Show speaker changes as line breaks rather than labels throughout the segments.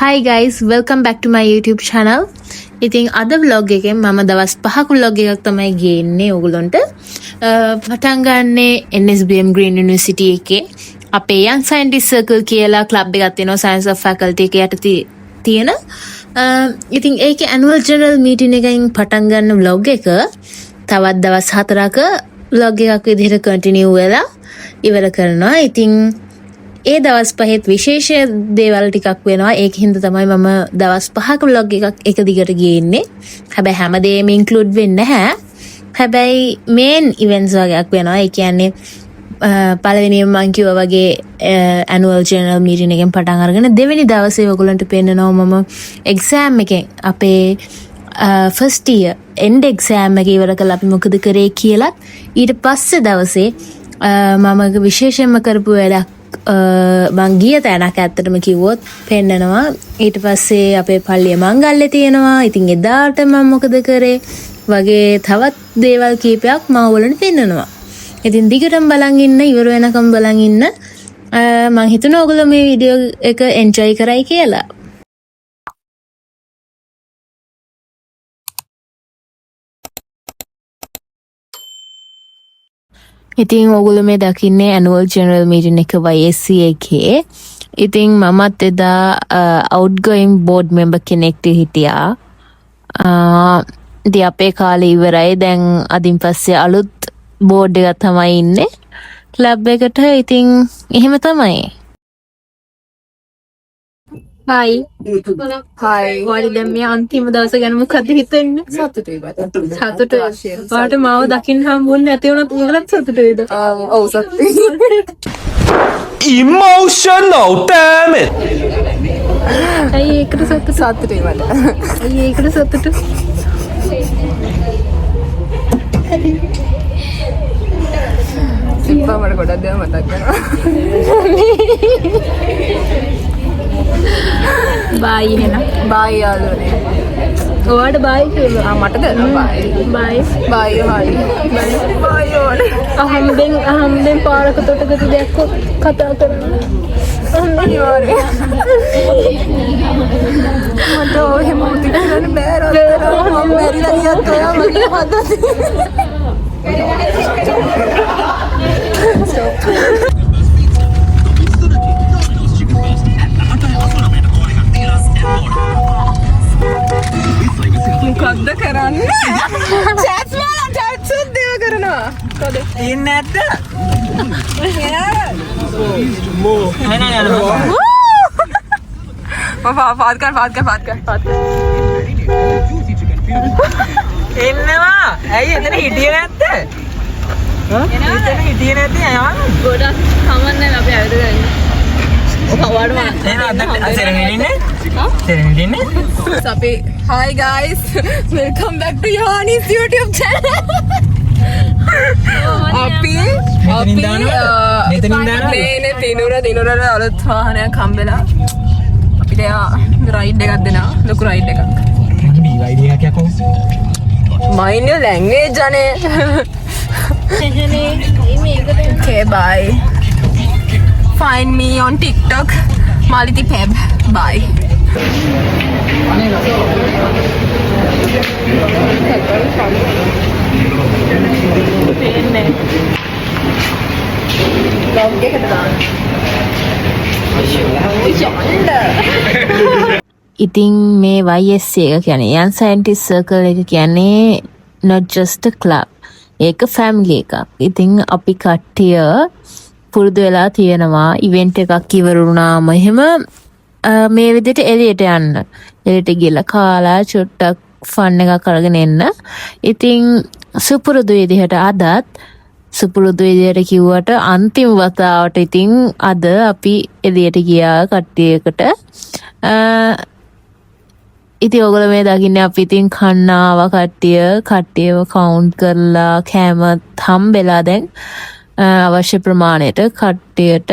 Hi guys, welcome back to my YouTube channel. ඉතින් අද vlog එකෙන් මම දවස් 5ක vlog එකක් තමයි ගේන්නේ ඔයගොල්ලන්ට. පටන් ගන්නේ NSBM Green University එකේ අපේ Young Scientist Circle කියලා club එකක් තියෙනවා Science of Faculty එක යටතේ තියෙන. ඉතින් ඒකේ annual general meeting එකෙන් පටන් ගන්න vlog එක තවත් දවස් 4ක vlog එකක් විදිහට continue වෙලා ඉවර කරනවා. ඉතින් ඒ දවස් පහෙත් විශේෂ දේවල් ටිකක් වෙනවා. ඒක හින්දා තමයි මම දවස් 5ක vlog එකක් එක දිගට ගේන්නේ. හැබැයි හැමදේම include වෙන්නේ නැහැ. හැබැයි main events වගේක් වෙනවා. ඒ කියන්නේ පළවෙනිම මම කිව්වා වගේ annual general meeting එකෙන් පටන් අරගෙන දෙවෙනි දවසේ ඔයගොල්ලන්ට පෙන්නනවා මම exam එකෙන් අපේ first year end exam එක ඉවර කළා අපි මොකද කරේ කියලා. ඊට පස්සේ දවසේ මම විශේෂයෙන්ම කරපු වැඩක් මං ගිය තැනක් ඇත්තටම කිව්වොත් පෙන්නනවා. ඊට පස්සේ අපේ පල්ලිය මංගල්‍යේ තියෙනවා. ඉතින් එදාට මම මොකද කරේ වගේ තවත් දේවල් කීපයක් මම ඔයගොල්ලන්ට පෙන්නනවා. ඉතින් දිගටම බලන් ඉන්න, ඉවර වෙනකම් බලන් ඉන්න. මං හිතනවා ඔයගොල්ලෝ මේ වීඩියෝ එක එන්ජොයි කරයි කියලා. ඉතින් ඔයගොල්ලෝ මේ දකින්නේ annual general meeting එක YSC එකේ. ඉතින් මමත් එදා outgoing board member කෙනෙක්ට හිටියා. ඉතින් අපේ කාලේ ඉවරයි. දැන් අදින් පස්සේ අලුත් board එකක් තමයි ඉන්නේ club එකට. ඉතින් එහෙම තමයි. Hi. ඔයාලා දැන් මේ අන්තිම දවස ගැන මොකද හිතන්නේ? සතුටුයි. ඔයාලට මාව දකින්න හම්බුනේ නැති වුණත් උඹලත් සතුටුයිද?
ඔව් සතුටුයි.
Emotional, damn it!
ඇයි ඒකට සතුටුයි
මට.
ඇයි ඒකට සතුටු?
සිප්පා මට ගොඩක් දේවල් මතක් වෙනවා.
බයි එහෙනම්.
බයි යාළුවනේ.
ඔයාලට බයි කියලා.
මට දෙනවා බයි.
බයි.
බයි හරි. බයි ඕනේ.
අහම්බෙන් පාරක තොටකට දැක්කොත් කතා කරන්න.
අනිවාර්යයෙන්. මට ඔහෙ මොකද කරන්න බෑ රොත්. මම මැරිලා ගියත් ඔයා මගේ හදන්නේ. මොකද්ද කරන්නේ? චැට් වල චැට් සුද්ධිය කරනවා. කොහොද? ඉන්නේ නැද්ද? පාත් කර.
එන්නවා. ඇයි එතන හිටියේ නැද්ද? එතන හිටියේ නැද්ද? යනවා.
ගොඩක් කමන්නේ අපි ඇවිද ගන්න.
Hi guys, welcome back to Yohani's YouTube channel. අපි මේ දිනුර අලුත් වාහනයක් හම්බෙලා අපිට රයිඩ් එකක් දෙනවා. ලොකු රයිඩ් එකක්. Mind your language අනේ. Okay, bye. Find me on TikTok, Maliti Peb. Bye.
ඉතින් මේ YSC එක කියන්නේ Young Scientist Circle එක කියන්නේ not just a club. ඒක family එකක්. ඉතින් අපි කට්ටිය පුරුදු වෙලා තියෙනවා ඉවෙන්ට් එකක් ඉවර වුණාම එහෙම මේ විදිහට එළියට යන්න. එළියට ගිහලා කාලා චුට්ටක් ෆන් එකක් අරගෙන එන්න. ඉතින් සුපුරුදු විදිහට අදත් සුපුරුදු විදිහට කිව්වට අන්තිම වතාවට ඉතින් අද අපි එළියට ගියා කට්ටියකට. ඉතින් ඔයගොල්ලෝ මේ දකින්නේ අපි ඉතින් කන්නාව කට්ටියව කවුන්ට් කරලා කෑමත් හම්බෙලා දැන් අවශ්‍ය ප්‍රමාණයට කට්ටියට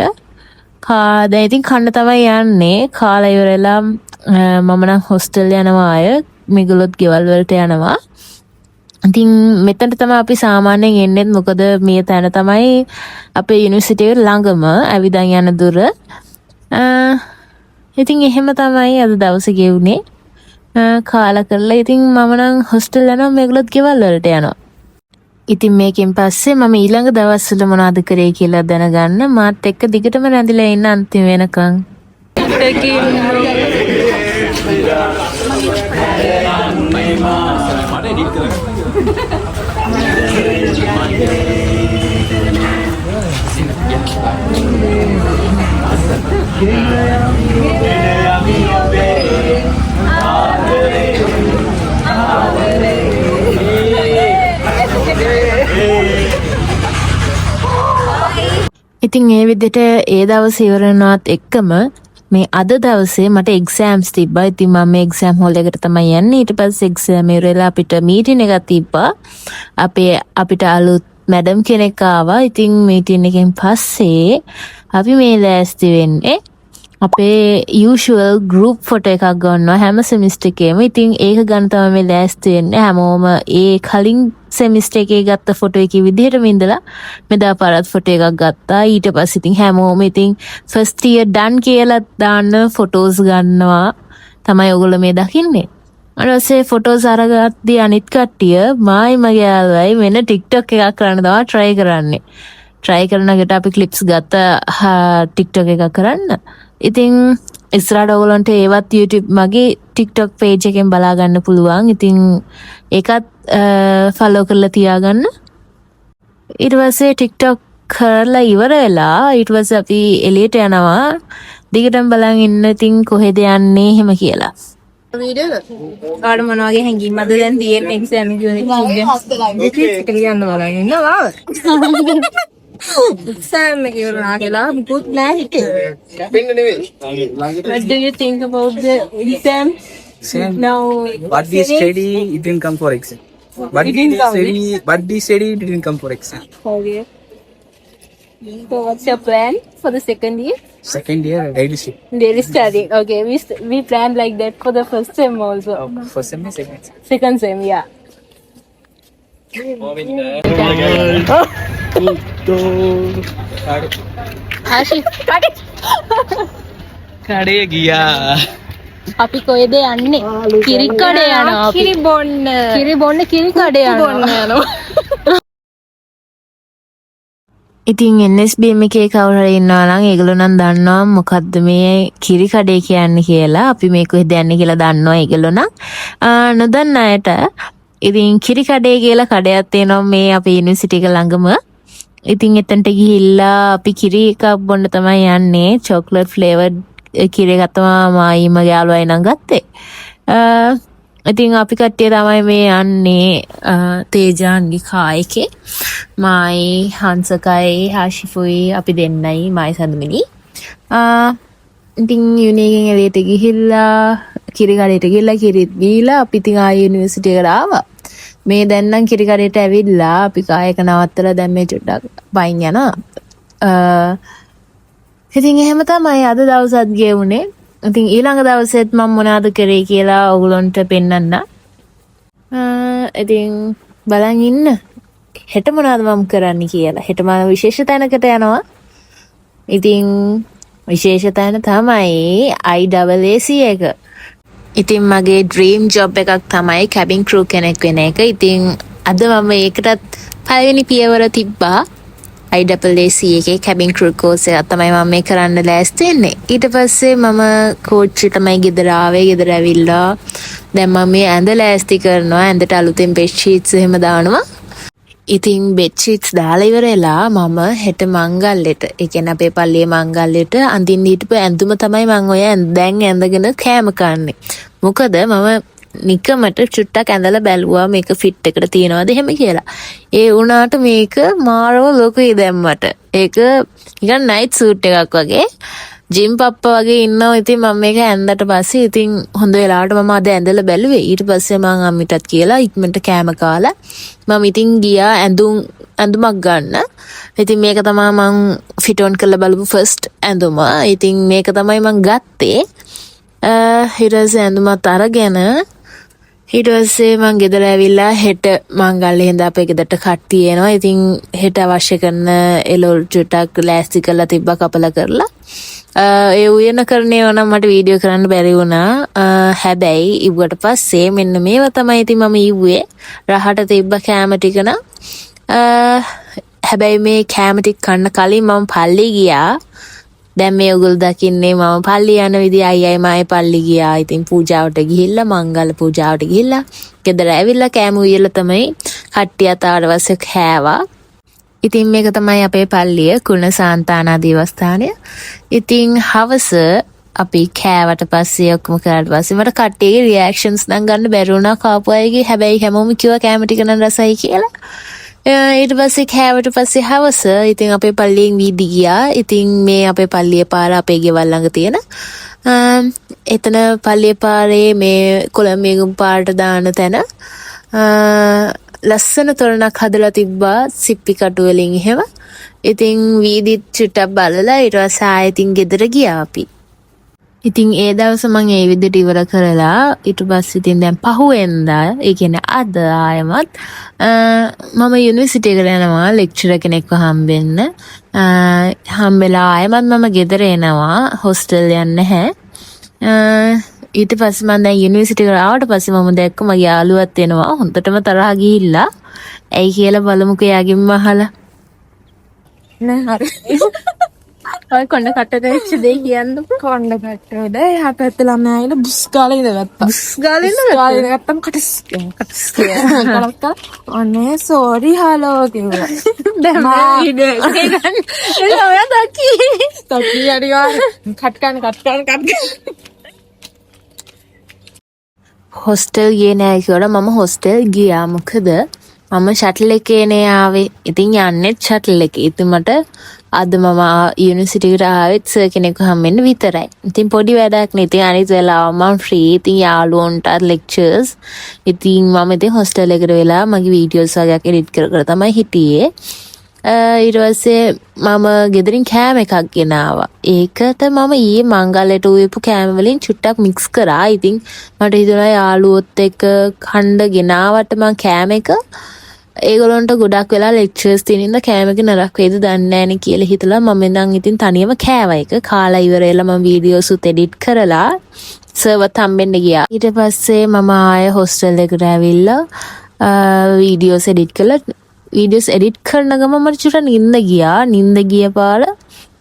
දැන් ඉතින් කන්න තමයි යන්නේ. කාලා ඉවරලා මම නම් හොස්ටල් යනවා අය මේගොල්ලොත් ගෙවල් වලට යනවා. ඉතින් මෙතනට තමයි අපි සාමාන්‍යයෙන් එන්නේ. මොකද මේ තැන තමයි අපේ යුනිවර්සිටි එක ළඟම ඇවිදන් යන දුර. ඉතින් එහෙම තමයි අද දවසේ ගෙවුනේ. කාලා කරලා ඉතින් මම නම් හොස්ටල් යනවා මේගොල්ලොත් ගෙවල් වලට යනවා. ඉතින් මේකෙන් පස්සේ මම ඊළඟ දවස්වල මොනවද කරේ කියලා දැනගන්න මාත් එක්ක දිගටම රැඳිලා ඉන්න අන්තිම වෙනකන්. ඉතින් ඒ විදිහට ඒ දවස් ඉවර වුණාත් එක්කම මේ අද දවසේ මට එක්සෑම්ස් තිබ්බා. ඉතින් මම මේ එක්සෑම් හෝල් එකට තමයි යන්නේ. ඊට පස්සේ එක්සෑම් ඉවරලා අපිට මීටින් එකක් තිබ්බා. අපිට අලුත් මැඩම් කෙනෙක් ආවා. ඉතින් මීටින් එකෙන් පස්සේ අපි මේ ලෑස්ති වෙන්නේ අපේ usual group photo එකක් ගන්නවා හැම semester එකේම. ඉතින් ඒක ගන්න තමයි මේ ලෑස්ති වෙන්නේ. හැමෝම ඒ කලින් semester එකේ ගත්ත photo එකේ විදිහටම ඉඳලා මෙදා පාරත් photo එකක් ගත්තා. ඊට පස්සේ ඉතින් හැමෝම ඉතින් first year done කියලා දාන්න photos ගන්නවා තමයි ඔයගොල්ලෝ මේ දකින්නේ. ඊට පස්සේ photos අරගත්දී අනිත් කට්ටිය මායි මගේ යාළුවයි මෙන්න TikTok එකක් කරන්න තමයි try කරන්නේ. try කරනකොට අපි clips ගත්තා TikTok එකක් කරන්න. ඉතින් ඉස්සරහට ඔයගොල්ලන්ට ඒවත් YouTube මගේ TikTok page එකෙන් බලා ගන්න පුළුවන්. ඉතින් ඒකත් follow කරලා තියාගන්න. ඊට පස්සේ TikTok කරලා ඉවර වෙලා ඊට පස්සේ අපි එළියට යනවා. දිගටම බලන් ඉන්න. ඉතින් කොහෙද යන්නේ එහෙම කියලා.
කාඩ මොන වගේ හැංගීමක්ද දැන් තියෙන්නේ එක්සෑම් එකේ කියන්න බලන් ඉන්නවා. එක්සෑම් එක ඉවරනා කියලා මුකුත් නෑ හිතේ. What do you think about the exam? Now
What we study, it didn't come for exam. What we study, it didn't come for exam.
okay. So what's your plan for the second year?
Second year, daily shift.
Daily study. Okay, we plan like that for the first sem also.
First sem, second sem.
Second sem, yeah.
කඩේ ගියා.
අපි කොහෙද යන්නේ? කිරි කඩේ යනවා අපි. කිරි බොන්න කිරි කඩේ යනවා. ඉතින් NSBM එකේ කවුරු හරි ඉන්නවා නම් ඒගොල්ලෝ නම් දන්නවා මොකද්ද මේ කිරි කඩේ කියන්නේ කියලා. අපි මේ කොහෙද යන්නේ කියලා දන්නවා ඒගොල්ලෝ නම්. නොදන්න අයට ඉතින් කිරි කඩේ කියලා කඩයක් තියෙනවා මේ අපේ යුනිවර්සිටි එක ළඟම. ඉතින් එතනට ගිහිල්ලා අපි කිරි එකක් බොන්න තමයි යන්නේ. චොක්ලට් ෆ්ලේවර්ඩ් කිරි එකක් තමයි මායි මගේ යාළුවයි නම් ගත්තේ. ඉතින් අපි කට්ටිය තමයි මේ යන්නේ තේජාන්ගේ කායකේ. මායි හංසකයි ආශිෆුයි අපි දෙන්නයි මායි සඳමිනි. ඉතින් යුනියගෙන් එළියට ගිහිල්ලා කිරි කඩේට ගිහිල්ලා කිරිත් බීලා අපි ඉතින් ආයෙ යුනිවර්සිටි එකට ආවා. මේ දැන් නම් කිරි කඩේට ඇවිල්ලා අපි කායක නවත්තලා දැන් මේ චුට්ටක් පයින් යනවා. ඉතින් එහෙම තමයි අද දවසත් ගෙවුනේ. ඉතින් ඊළඟ දවසෙත් මම මොනවද කරේ කියලා ඔයගොල්ලන්ට පෙන්නන්න. ඉතින් බලන් ඉන්න. හෙට මොනවද මම කරන්න කියලා. හෙට මම විශේෂ තැනකට යනවා. ඉතින් විශේෂ තැන තමයි IAAC එක. ඉතින් මගේ ඩ්‍රීම් ජොබ් එකක් තමයි කැබින් ක්‍රූ කෙනෙක් වෙන එක. ඉතින් අද මම ඒකටත් පළවෙනි පියවර තිබ්බා. IAAC එකේ කැබින් ක්‍රූ කෝස් එක තමයි මම මේ කරන්න ලෑස්ති වෙන්නේ. ඊට පස්සේ මම කෝච්චි තමයි ගෙදර ආවේ. ගෙදර ඇවිල්ලා දැන් මම මේ ඇඳ ලෑස්ති කරනවා. ඇඳට අලුතෙන් බෙඩ් ෂීට්ස් එහෙම දානවා. ඉතින් බෙඩ් ෂීට්ස් දාලා ඉවරලා මම හෙට මංගල්‍යෙට, ඒ කියන්නේ අපේ පල්ලියේ මංගල්‍යෙට අඳින්න හිටපු ඇඳුම තමයි මම ඔය දැන් ඇඳගෙන කෑම කන්නේ. මොකද මම නිකමට චුට්ටක් ඇඳලා බැලුවා මේක ෆිට් එකට තියනවාද එහෙම කියලා. ඒ වුණාට මේක මාරව ලොකුයි දැම්මට. ඒක නිකන් නයිට් සූට් එකක් වගේ. ජිම් පප්පා වගේ ඉන්නවා. ඉතින් මම මේක ඇඳලා පස්සේ ඉතින් හොඳ වෙලාවට මම අද ඇඳලා බැලුවේ. ඊට පස්සේ මම අම්මිටත් කියලා ඉක්මනට කෑම කාලා මම ඉතින් ගියා ඇඳුමක් ගන්න. ඉතින් මේක තමයි මම ෆිට ඔන් කරලා බලපු ෆස්ට් ඇඳුම. ඉතින් මේක තමයි මම ගත්තේ. ඊට පස්සේ ඇඳුමත් අරගෙන ඊට පස්සේ මං ගෙදර ඇවිල්ලා හෙට මංගල්‍ය හින්දා අපේ ගෙදරට කට්ටිය එනවා. ඉතින් හෙට අවශ්‍ය කරන එළවලු ටිකක් ලෑස්ති කරලා තිබ්බා කපලා කරලා. ඒ උයන කරන්නේ ඕනම් මට වීඩියෝ කරන්න බැරි වුණා. හැබැයි ඉව්වට පස්සේ මෙන්න මේවා තමයි ඉතින් මම ඉව්වේ. රහට තිබ්බ කෑම ටික න. හැබැයි මේ කෑම ටික කන්න කලින් මම පල්ලි ගියා. දැන් මේ ඔයගොල්ලෝ දකින්නේ මම පල්ලි යන විදිය අයියයි මායි පල්ලි ගියා. ඉතින් පූජාවට ගිහිල්ලා මංගල පූජාවට ගිහිල්ලා ගෙදර ඇවිල්ලා කෑම උයලා තමයි කට්ටියත් ආවට පස්සේ කෑවා. ඉතින් මේක තමයි අපේ පල්ලිය කුණ සාන්තානා දේවස්ථානය. ඉතින් හවස අපි කෑවට පස්සේ ඔක්කොම කරාට පස්සේ මට කට්ටියගේ රියැක්ෂන්ස් නම් ගන්න බැරි වුණා කාපු අයගේ. හැබැයි හැමෝම කිව්වා කෑම ටික නම් රසයි කියලා. ඊට පස්සේ කෑවට පස්සේ හවස ඉතින් අපේ පල්ලියෙන් වීදි ගියා. ඉතින් මේ අපේ පල්ලිය පාර අපේ ගෙවල් ළඟ තියෙන එතන පල්ලිය පාරේ මේ කොළඹ පාරට දාන තැන ලස්සන තොරණක් හදලා තිබ්බා සිප්පි කටු වලින් එහෙම. ඉතින් වීදිත් චුට්ටක් බලලා ඊට පස්සේ ආයෙත් ගෙදර ගියා අපි. ඉතින් ඒ දවස මම ඒ විදිහට ඉවර කරලා ඊට පස්සේ ඉතින් දැන් පහුවෙන්දා ඒ කියන්නේ අද ආයමත් මම යුනිවර්සිටි එකට යනවා ලෙක්චරර් කෙනෙක්ව හම්බෙන්න. හම්බෙලා ආයමත් මම ගෙදර එනවා හොස්ටල් යන්නේ නැහැ. ඊට පස්සේ මම දැන් යුනිවර්සිටි එකට ආවට පස්සේ මම දැක්ක මගේ යාළුවත් එනවා. හොඳටම තරහා ගිහිල්ලා ඇයි කියලා බලමුකෝ එයාගෙන්ම අහලා.
නෑ හරි. ඔය කොණ්ඩ කට්ටට වෙච්ච දේ කියන්නකො. කොණ්ඩ කට්ටවල එහා පැත්තේ ළමයා ඇවිල්ලා බුස් ගාලා ඉඳගත්තා. බුස් ගාලා ඉඳගත්තම් කටස් කියලා. ඔනේ සෝරි හලෝ කිව්වා. දැන් මම වීඩියෝ එක ගන්න. ඒක ඔයා දකි. දකි හරිවා. කට් ගන්න.
හොස්ටල් ගියේ නෑ කියලා මම හොස්ටල් ගියා. මොකද මම ෂටල් එකේනේ ආවේ. ඉතින් යන්නේ ෂටල් එකේ. ඉතින් මට අද මම යුනිවර්සිටි එකට ආවෙත් සර් කෙනෙක්ව හම්බෙන්න විතරයි. ඉතින් පොඩි වැඩක් නේ. ඉතින් අනිත් වෙලාව මම ෆ්‍රී. ඉතින් යාළුවන්ට ලෙක්චර්ස්. ඉතින් මම ඉතින් හොස්ටල් එකට වෙලා මගේ වීඩියෝස් වගේක් එඩිට් කර තමයි හිටියේ. ඊට පස්සේ මම ගෙදරින් කෑම එකක් ගෙනාවා. ඒකට මම ඊයේ මංගලයට උයපු කෑම වලින් චුට්ටක් මික්ස් කරා. ඉතින් මට හිතුණා යාළුවොත් එක්ක කණ්ඩ ගෙනාවට මම කෑම එක ඒගොල්ලන්ට ගොඩක් වෙලා ලෙක්චර්ස් තියෙනින්ද කෑම එක නරක වේද දන්නේ නැණි කියලා හිතලා මම ඉඳන් ඉතින් තනියම කෑවා එක. කාලා ඉවර වෙලා මම වීඩියෝස් උත් එඩිට් කරලා සර්වර් හම්බෙන්න ගියා. ඊට පස්සේ මම ආයේ හොස්ටල් එකට ඇවිල්ලා වීඩියෝස් එඩිට් කළා. වීඩියෝස් එඩිට් කරන ගම මට චුට්ටක් නිින්ද ගියා. නිින්ද ගිය පාර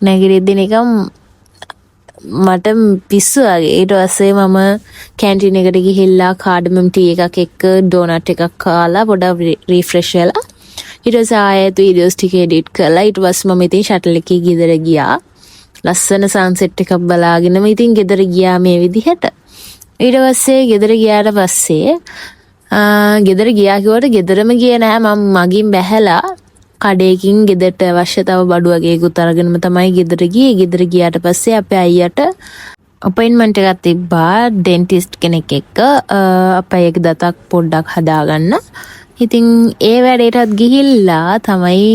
නැගිටිද්දි නිකම් මට පිස්සු වගේ. ඊට පස්සේ මම කැන්ටින් එකට ගිහිල්ලා කාඩමම් ටී එකක් එක්ක ඩෝනට් එකක් කාලා පොඩක් රිෆ්‍රෙෂ් වෙලා ඊට පස්සේ ආයෙත් වීඩියෝස් ටික එඩිට් කරලා ඊට පස්සේ මම ඉතින් ෂටල් එකේ ගෙදර ගියා. ලස්සන සන්සෙට් එකක් බලාගෙනම ඉතින් ගෙදර ගියා මේ විදිහට. ඊට පස්සේ ගෙදර ගියාට පස්සේ ගෙදර ගියා කිව්වට ගෙදරම ගියේ නෑ. මම මගින් බැහැලා කඩේකින් ගෙදරට අවශ්‍ය තව බඩු වගේකුත් අරගෙනම තමයි ගෙදර ගියේ. ගෙදර ගියාට පස්සේ අපේ අයියට අපොයින්ට්මන්ට් එකක් තිබ්බා ඩෙන්ටිස්ට් කෙනෙක් එක්ක අපේ අයියගේ දතක් පොඩ්ඩක් හදාගන්න. ඉතින් ඒ වැඩේටත් ගිහිල්ලා තමයි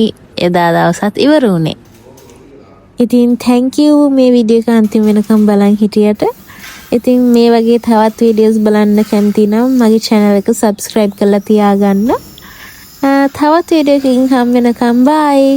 එදා දවසත් ඉවර වුණේ. ඉතින් thank you මේ වීඩියෝ එක අන්තිම වෙනකම් බලන් හිටියට. ඉතින් මේ වගේ තවත් වීඩියෝස් බලන්න කැමති නම් මගේ channel එක subscribe කරලා තියාගන්න. තවත් වීඩියෝ එකකින් හම් වෙනකම් bye.